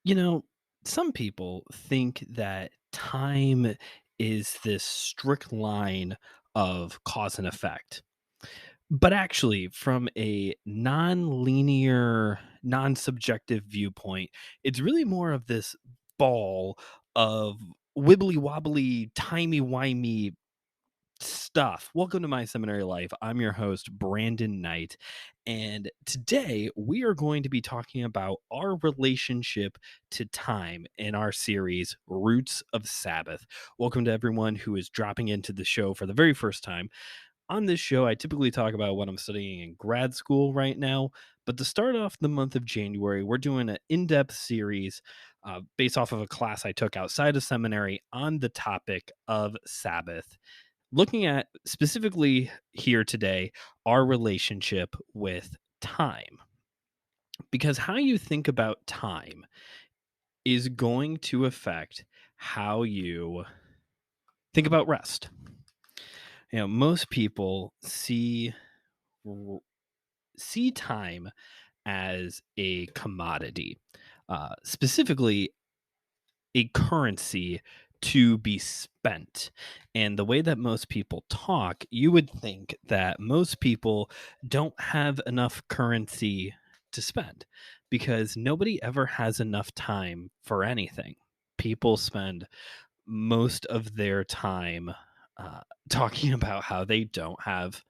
You know, some people think that time is this strict line of cause and effect. But actually, from a non-linear, non-subjective viewpoint, it's really more of this ball of wibbly wobbly, timey wimey stuff. Welcome to my seminary life. I'm your host, Brandon Knight. And today we are going to be talking about our relationship to time in our series, Roots of Sabbath. Welcome to everyone who is dropping into the show for the very first time. On this show, I typically talk about what I'm studying in grad school right now. But to start off the month of January, we're doing an in depth series based off of a class I took outside of seminary on the topic of Sabbath, looking at specifically here today our relationship with time. Because how you think about time is going to affect how you think about rest. Most people see time as a commodity, specifically a currency to be spent. And the way that most people talk, you would think that most people don't have enough currency to spend because nobody ever has enough time for anything. People spend most of their time talking about how they don't have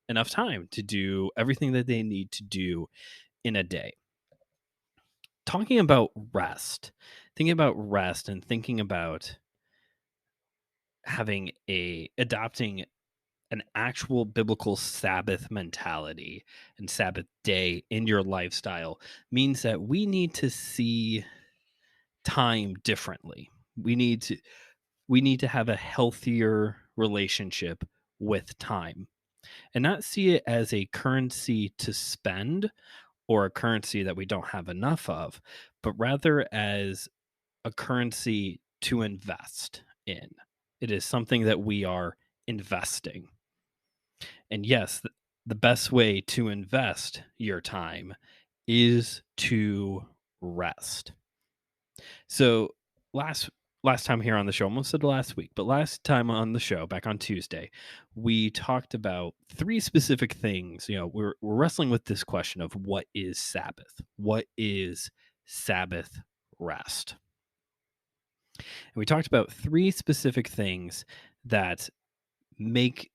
enough time to do everything that they need to do in a day. Talking about rest, thinking about rest and thinking about adopting an actual biblical Sabbath mentality and Sabbath day in your lifestyle means that we need to see time differently. We need to we need to have a healthier relationship with time and not see it as a currency to spend or a currency that we don't have enough of, but rather as a currency to invest in. It is something that we are investing. And yes, the best way to invest your time is to rest. So last last time here on the show, almost said last week, but last time on the show, back on Tuesday, we talked about three specific things. We're wrestling with this question of what is Sabbath? What is Sabbath rest? And we talked about three specific things that make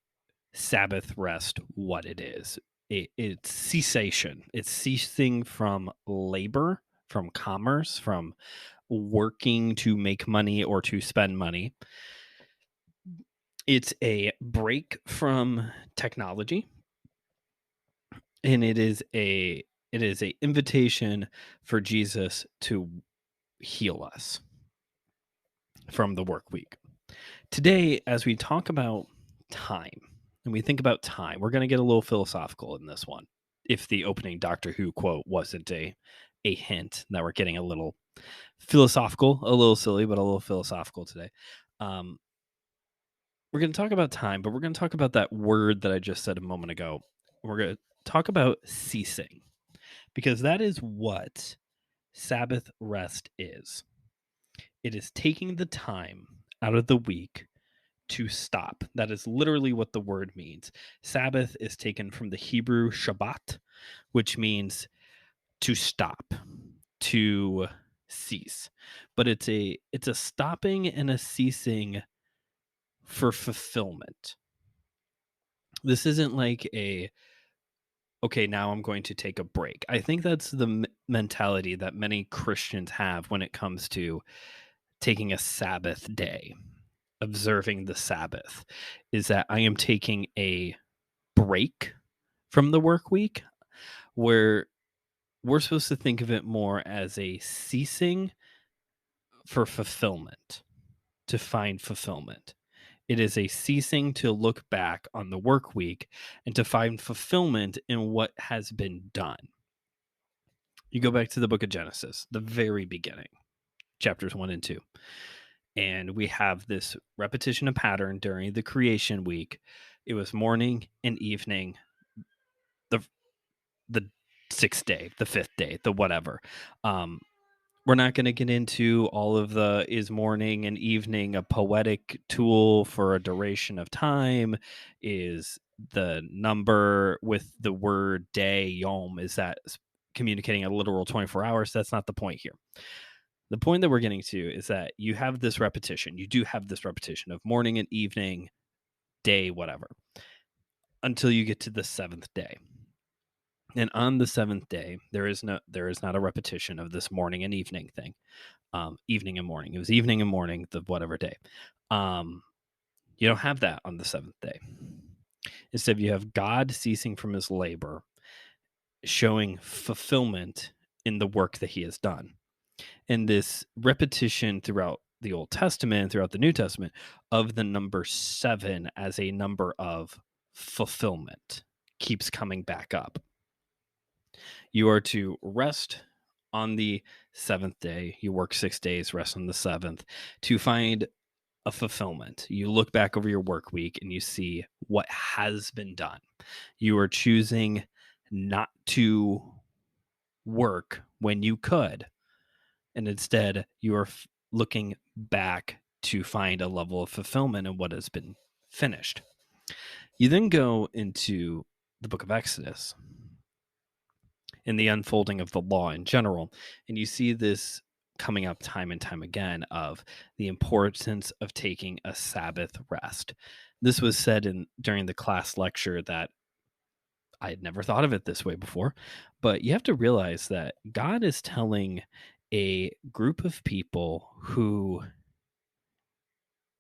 Sabbath rest what it is. It's cessation. It's ceasing from labor, from commerce, from working to make money or to spend money. It's a break from technology, and it is a invitation for Jesus to heal us from the work week. Today, as we talk about time and we think about time, we're going to get a little philosophical in this one. If the opening Doctor Who quote wasn't a hint that we're getting a little philosophical, a little silly, but a little philosophical today. Um, we're going to talk about time, but we're going to talk about that word that I just said a moment ago. We're going to talk about ceasing because that is what Sabbath rest is. It is taking the time out of the week to stop. That is literally what the word means. Sabbath is taken from the Hebrew Shabbat, which means to stop, to cease. But it's a stopping and a ceasing for fulfillment. This isn't like okay, now I'm going to take a break. I think that's the mentality that many Christians have when it comes to taking a Sabbath day, observing the Sabbath, is that I am taking a break from the work week, where we're supposed to think of it more as a ceasing for fulfillment, to find fulfillment. It is a ceasing to look back on the work week and to find fulfillment in what has been done. You go back to the book of Genesis, the very beginning, chapters 1 and 2. And we have this repetition of pattern during the creation week. It was morning and evening, the the sixth day, the fifth day, the whatever. We're not going to get into all of the is morning and evening a poetic tool for a duration of time? Is the number with the word day, yom, is that communicating a literal 24 hours? That's not the point here. The point that we're getting to is that you have this repetition. You do have this repetition of morning and evening, day, whatever, until you get to the seventh day. And on the seventh day, there is not a repetition of this morning and evening thing. Evening and morning. It was evening and morning, the whatever day. You don't have that on the seventh day. Instead, you have God ceasing from his labor, showing fulfillment in the work that he has done. And this repetition throughout the Old Testament, throughout the New Testament, of the number 7 as a number of fulfillment keeps coming back up. You are to rest on the seventh day. You work 6 days, rest on the seventh to find a fulfillment. You look back over your work week and you see what has been done. You are choosing not to work when you could, and instead you are looking back to find a level of fulfillment in what has been finished. You then go into the book of Exodus in the unfolding of the law in general, and you see this coming up time and time again of the importance of taking a Sabbath rest. This was said during the class lecture that I had never thought of it this way before, but you have to realize that God is telling a group of people who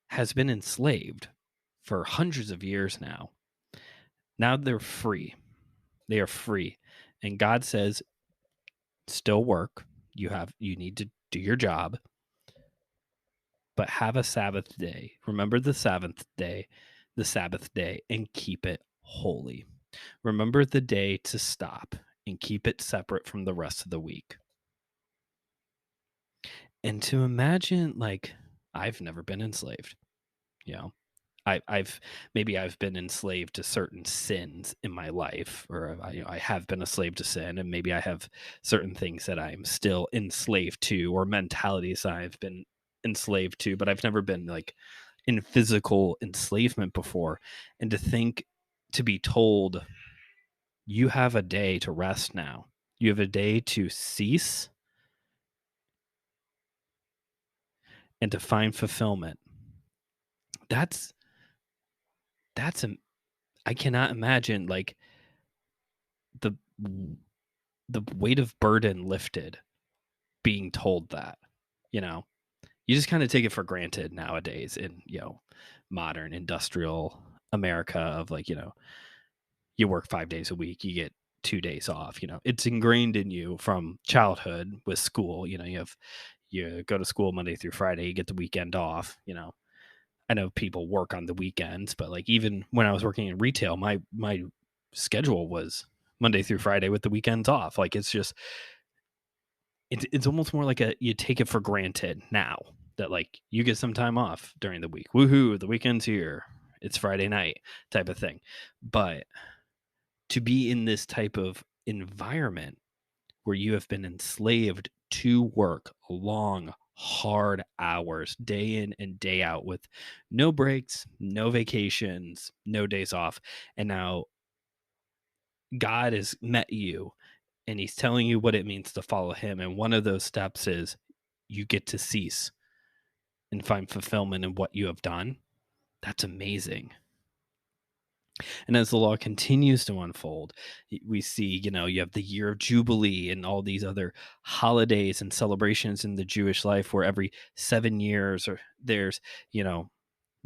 has been enslaved for hundreds of years now. Now they're free. They are free. And God says, still work. You need to do your job, but have a Sabbath day. Remember the Sabbath day, and keep it holy. Remember the day to stop and keep it separate from the rest of the week. And to imagine, like, I've never been enslaved. You know, I've been enslaved to certain sins in my life, or I have been a slave to sin, and maybe I have certain things that I'm still enslaved to, or mentalities I've been enslaved to, but I've never been like in physical enslavement before. And to be told, you have a day to rest now. You have a day to cease and to find fulfillment. That's I cannot imagine like the weight of burden lifted being told that. You just kind of take it for granted nowadays in modern industrial America of like, you work 5 days a week, you get 2 days off. It's ingrained in you from childhood with school. You go to school Monday through Friday, you get the weekend off. I know people work on the weekends, but like even when I was working in retail, my schedule was Monday through Friday with the weekends off. Like it's almost more like you take it for granted now that like you get some time off during the week. Woohoo, the weekend's here. It's Friday night type of thing. But to be in this type of environment where you have been enslaved to work long, hard hours, day in and day out, with no breaks, no vacations, no days off. And now God has met you and he's telling you what it means to follow him. And one of those steps is you get to cease and find fulfillment in what you have done. That's amazing. And as the law continues to unfold, we see, you have the year of Jubilee and all these other holidays and celebrations in the Jewish life where every 7 years there's,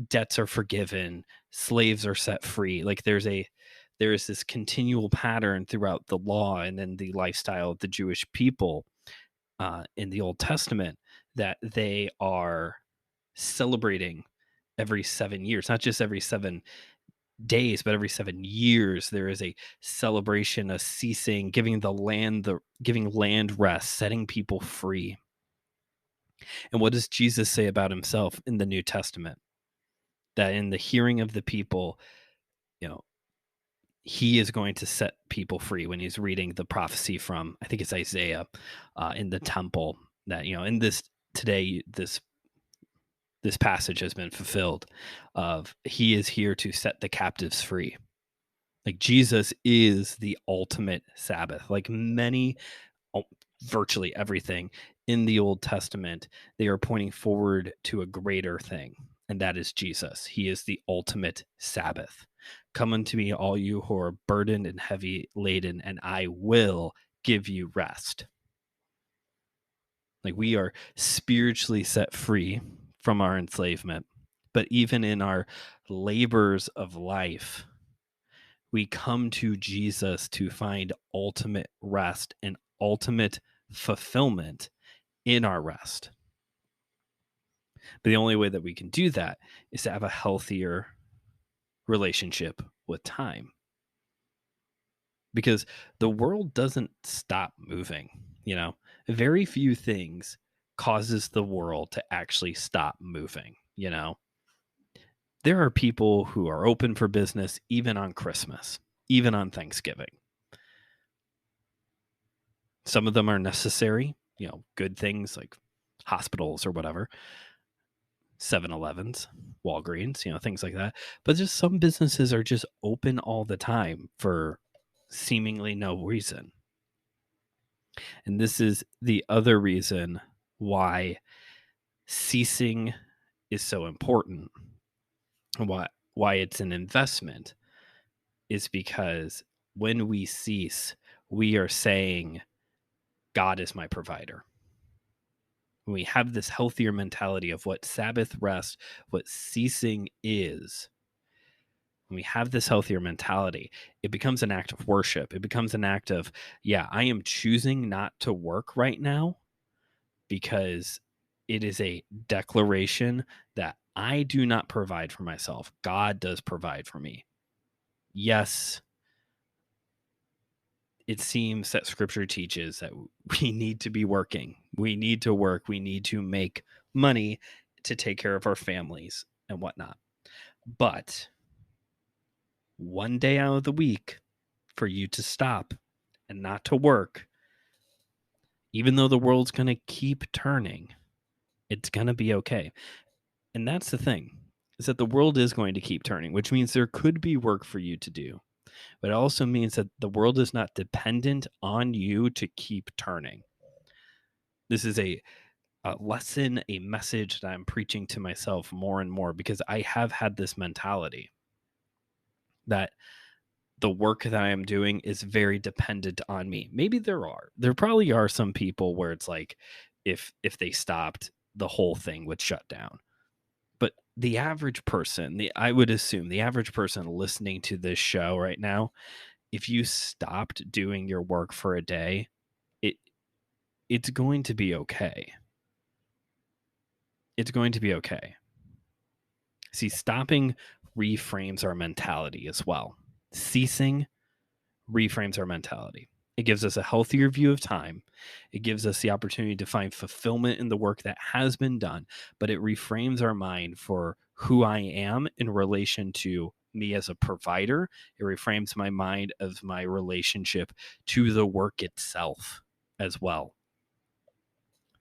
debts are forgiven, slaves are set free. Like there is this continual pattern throughout the law and then the lifestyle of the Jewish people in the Old Testament that they are celebrating every 7 years, not just every 7 days, but every 7 years there is a celebration, a ceasing, giving land rest, setting people free. And what does Jesus say about himself in the New Testament? That in the hearing of the people, he is going to set people free when he's reading the prophecy from, I think it's Isaiah, in the temple. that, in this today, this passage has been fulfilled of he is here to set the captives free. Like Jesus is the ultimate Sabbath. Like virtually everything in the Old Testament, they are pointing forward to a greater thing, and that is Jesus. He is the ultimate Sabbath. Come unto me, all you who are burdened and heavy laden, and I will give you rest. Like we are spiritually set free from our enslavement, but even in our labors of life, we come to Jesus to find ultimate rest and ultimate fulfillment in our rest. But the only way that we can do that is to have a healthier relationship with time. Because the world doesn't stop moving, Very few things causes the world to actually stop moving, There are people who are open for business even on Christmas, even on Thanksgiving. Some of them are necessary, good things like hospitals or whatever, 7-Elevens, Walgreens, things like that. But just some businesses are just open all the time for seemingly no reason. And this is the other reason why ceasing is so important. Why it's an investment is because when we cease, we are saying, God is my provider. When we have this healthier mentality of what Sabbath rest, what ceasing is, when we have this healthier mentality, it becomes an act of worship. It becomes an act of, I am choosing not to work right now because it is a declaration that I do not provide for myself. God does provide for me. Yes, it seems that scripture teaches that we need to be working. We need to work. We need to make money to take care of our families and whatnot. But one day out of the week for you to stop and not to work, even though the world's going to keep turning, it's going to be okay. And that's the thing, is that the world is going to keep turning, which means there could be work for you to do. But it also means that the world is not dependent on you to keep turning. This is a lesson, a message that I'm preaching to myself more and more, because I have had this mentality that the work that I am doing is very dependent on me. Maybe there probably are some people where it's like, if they stopped, the whole thing would shut down. But the average person, I would assume the average person listening to this show right now, if you stopped doing your work for a day, it's going to be okay. It's going to be okay. See, stopping reframes our mentality as well. Ceasing reframes our mentality. It gives us a healthier view of time. It gives us the opportunity to find fulfillment in the work that has been done, but it reframes our mind for who I am in relation to me as a provider. It reframes my mind as my relationship to the work itself as well.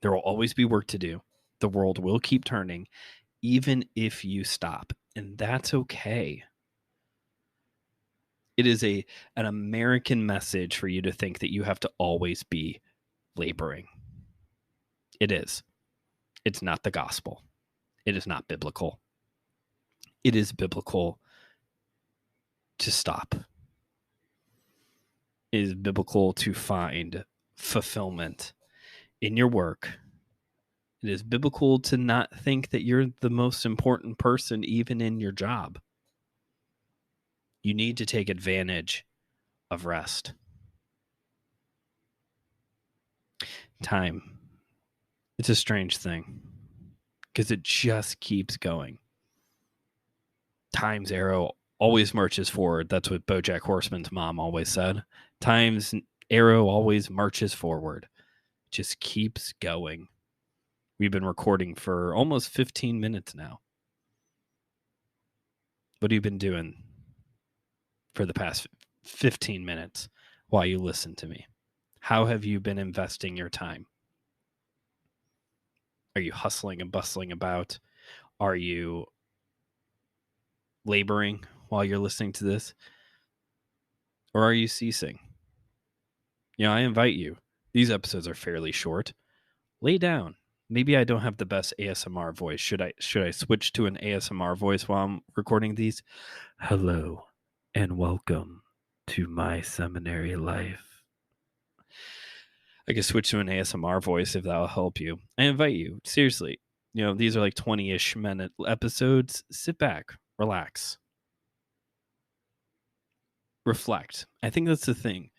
There will always be work to do. The world will keep turning, even if you stop, and that's okay. It is an American message for you to think that you have to always be laboring. It is. It's not the gospel. It is not biblical. It is biblical to stop. It is biblical to find fulfillment in your work. It is biblical to not think that you're the most important person even in your job. You need to take advantage of rest. Time. It's a strange thing because it just keeps going. Time's arrow always marches forward. That's what BoJack Horseman's mom always said. Time's arrow always marches forward. Just keeps going. We've been recording for almost 15 minutes now. What have you been doing for the past 15 minutes while you listen to me? How have you been investing your time? Are you hustling and bustling about? Are you laboring while you're listening to this? Or are you ceasing? I invite you. These episodes are fairly short. Lay down. Maybe I don't have the best ASMR voice. Should I switch to an ASMR voice while I'm recording these? Hello and welcome to my seminary life. I could switch to an ASMR voice if that'll help you. I invite you. Seriously. These are like 20-ish minute episodes. Sit back, relax, reflect. I think that's the thing.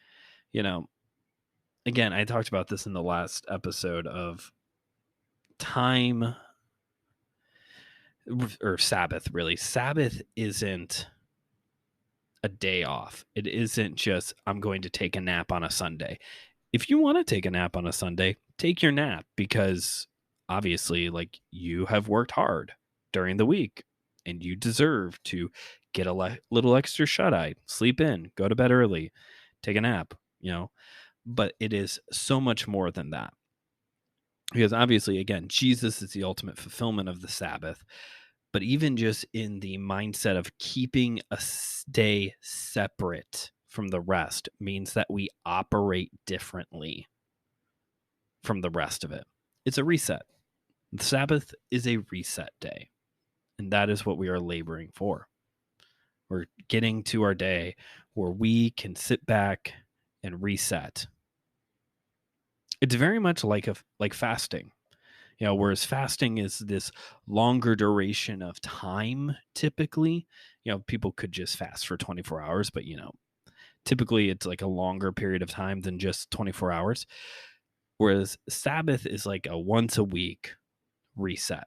Again, I talked about this in the last episode of time or Sabbath, really. Sabbath isn't a day off. It isn't just, I'm going to take a nap on a Sunday. If you want to take a nap on a Sunday, take your nap, because obviously, like, you have worked hard during the week and you deserve to get a little extra shut eye, sleep in, go to bed early, take a nap, but it is so much more than that. Because obviously, again, Jesus is the ultimate fulfillment of the Sabbath. But even just in the mindset of keeping a day separate from the rest means that we operate differently from the rest of it. It's a reset. The Sabbath is a reset day. And that is what we are laboring for. We're getting to our day where we can sit back and reset. It's very much like fasting. Whereas fasting is this longer duration of time, typically. People could just fast for 24 hours, but, typically it's like a longer period of time than just 24 hours. Whereas Sabbath is like a once a week reset,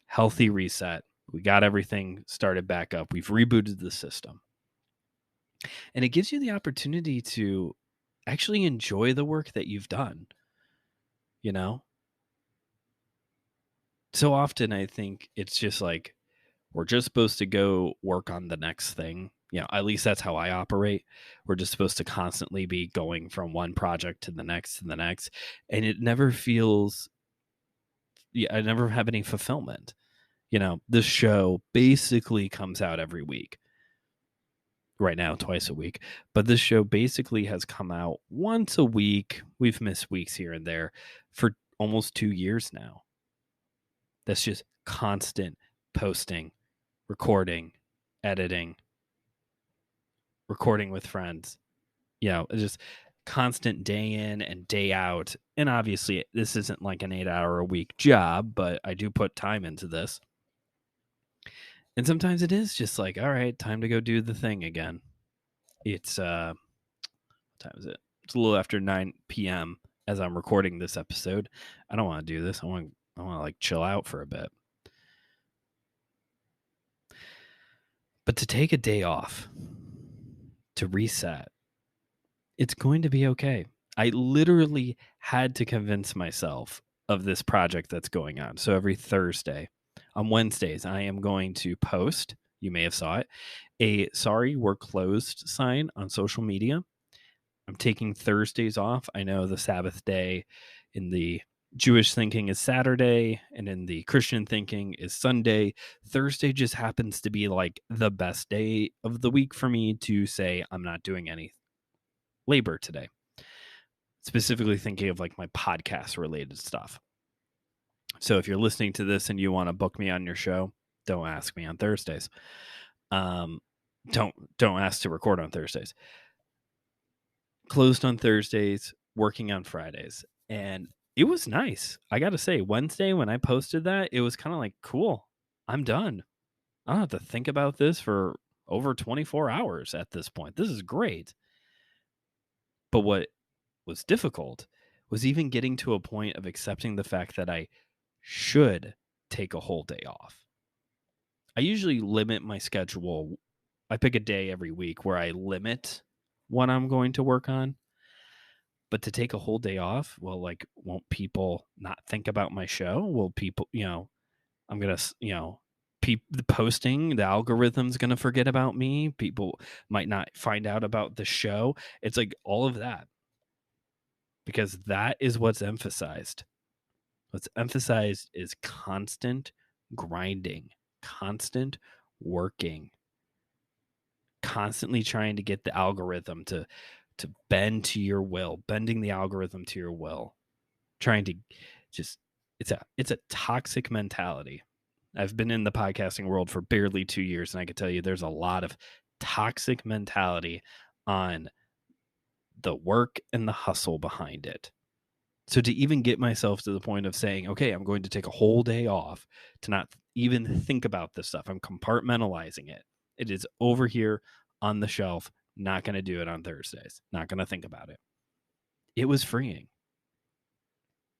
healthy reset. We got everything started back up. We've rebooted the system. And it gives you the opportunity to actually enjoy the work that you've done, So often I think it's just like, we're just supposed to go work on the next thing. At least that's how I operate. We're just supposed to constantly be going from one project to the next to the next. And it never feels, I never have any fulfillment. This show basically comes out every week. Right now, twice a week. But this show basically has come out once a week. We've missed weeks here and there for almost 2 years now. That's just constant posting, recording, editing, recording with friends. It's just constant day in and day out. And obviously, this isn't like an 8-hour a week job, but I do put time into this. And sometimes it is just like, all right, time to go do the thing again. It's what time is it? It's a little after 9 p.m. as I'm recording this episode. I don't want to do this. I want to like chill out for a bit. But to take a day off, to reset, it's going to be okay. I literally had to convince myself of this project that's going on. So every Thursday, on Wednesdays, I am going to post, you may have saw it, a sorry, we're closed sign on social media. I'm taking Thursdays off. I know the Sabbath day in the Jewish thinking is Saturday, and in the Christian thinking is Sunday. Thursday just happens to be like the best day of the week for me to say I'm not doing any labor today. Specifically thinking of like my podcast related stuff. So if you're listening to this and you want to book me on your show, don't ask me on Thursdays. Don't ask to record on Thursdays. Closed on Thursdays, working on Fridays. And it was nice. I got to say, Wednesday when I posted that, it was kind of like, cool, I'm done. I don't have to think about this for over 24 hours at this point. This is great. But what was difficult was even getting to a point of accepting the fact that I should take a whole day off. I usually limit my schedule. I pick a day every week where I limit what I'm going to work on. But to take a whole day off, well, like, won't people not think about my show? Will people, I'm going to, the posting, the algorithm's going to forget about me. People might not find out about the show. It's like all of that, because that is what's emphasized. What's emphasized is constant grinding, constant working, constantly trying to get the algorithm to bend to your will, bending the algorithm to your will, trying to just it's a toxic mentality. I've been in the podcasting world for barely 2 years, and I can tell you there's a lot of toxic mentality on the work and the hustle behind it. So to even get myself to the point of saying, okay, I'm going to take a whole day off to not even think about this stuff. I'm compartmentalizing it. It is over here on the shelf. Not going to do it on Thursdays. Not going to think about it. It was freeing.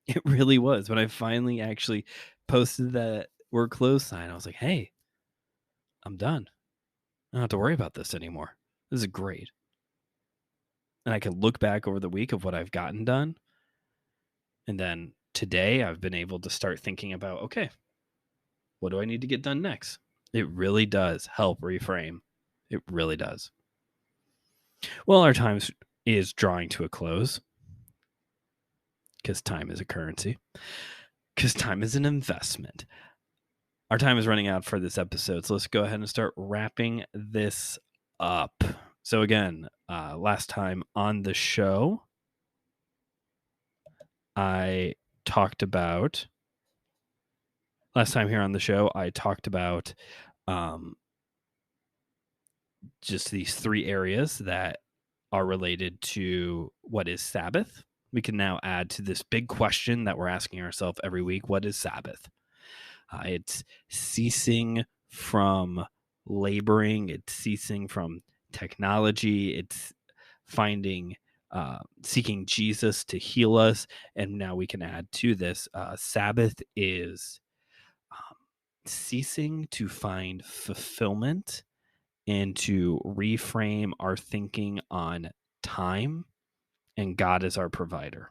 It really was. When I finally actually posted that we're closed sign, I was like, hey, I'm done. I don't have to worry about this anymore. This is great. And I can look back over the week of what I've gotten done. And then today I've been able to start thinking about, okay, what do I need to get done next? It really does help reframe. It really does. Well, our time is drawing to a close because time is a currency, because time is an investment. Our time is running out for this episode, so let's go ahead and start wrapping this up. So again, last time on the show, I talked about just these 3 areas that are related to what is Sabbath. We can now add to this big question that we're asking ourselves every week: what is Sabbath? It's ceasing from laboring, it's ceasing from technology, it's finding seeking Jesus to heal us. And now we can add to this, Sabbath is ceasing to find fulfillment and to reframe our thinking on time and God as our provider.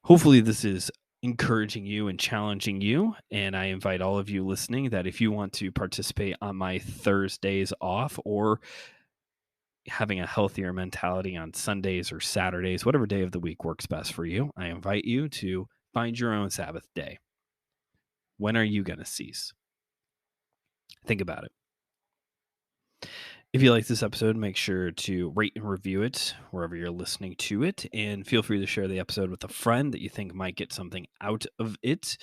Hopefully this is encouraging you and challenging you, and I invite all of you listening that if you want to participate on my Thursdays off, or having a healthier mentality on Sundays or Saturdays, whatever day of the week works best for you, I invite you to find your own Sabbath day. When are you going to cease? Think about it. If you like this episode, make sure to rate and review it wherever you're listening to it, and feel free to share the episode with a friend that you think might get something out of it.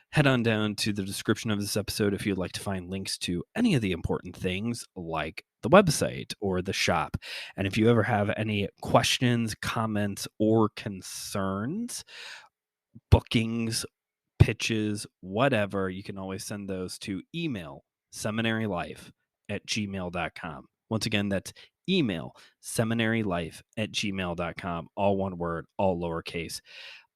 Head on down to the description of this episode if you'd like to find links to any of the important things like the website or the shop. And if you ever have any questions, comments, or concerns, bookings, pitches, whatever, you can always send those to email seminarylife@gmail.com. Once again, that's email seminarylife@gmail.com. All one word, all lowercase.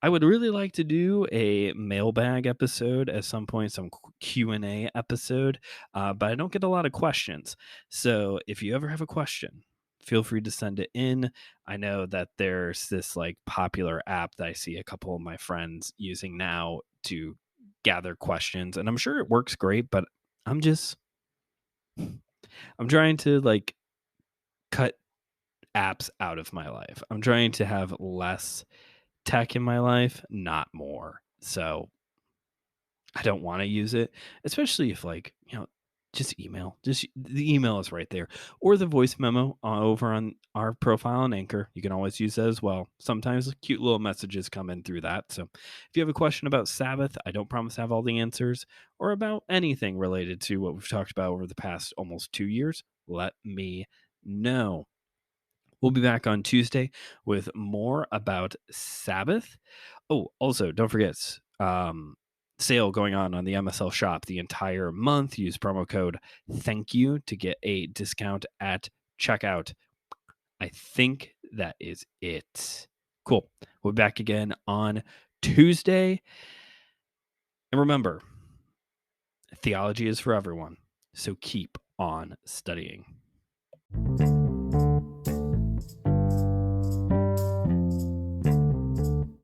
I would really like to do a mailbag episode at some point, some Q&A episode, but I don't get a lot of questions. So if you ever have a question, feel free to send it in. I know that there's this like popular app that I see a couple of my friends using now to gather questions, and I'm sure it works great, but I'm trying to like cut apps out of my life. I'm trying to have less tech in my life, not more. So I don't want to use it, especially if just email. Just the email is right there, or the voice memo over on our profile on Anchor. You can always use that as well. Sometimes cute little messages come in through that. So if you have a question about Sabbath, I don't promise to have all the answers, or about anything related to what we've talked about over the past almost 2 years, let me know. We'll be back on Tuesday with more about Sabbath. Oh, also, don't forget, sale going on the MSL shop the entire month. Use promo code thank you to get a discount at checkout. I think that is it. Cool. We'll be back again on Tuesday. And remember, theology is for everyone. So keep on studying.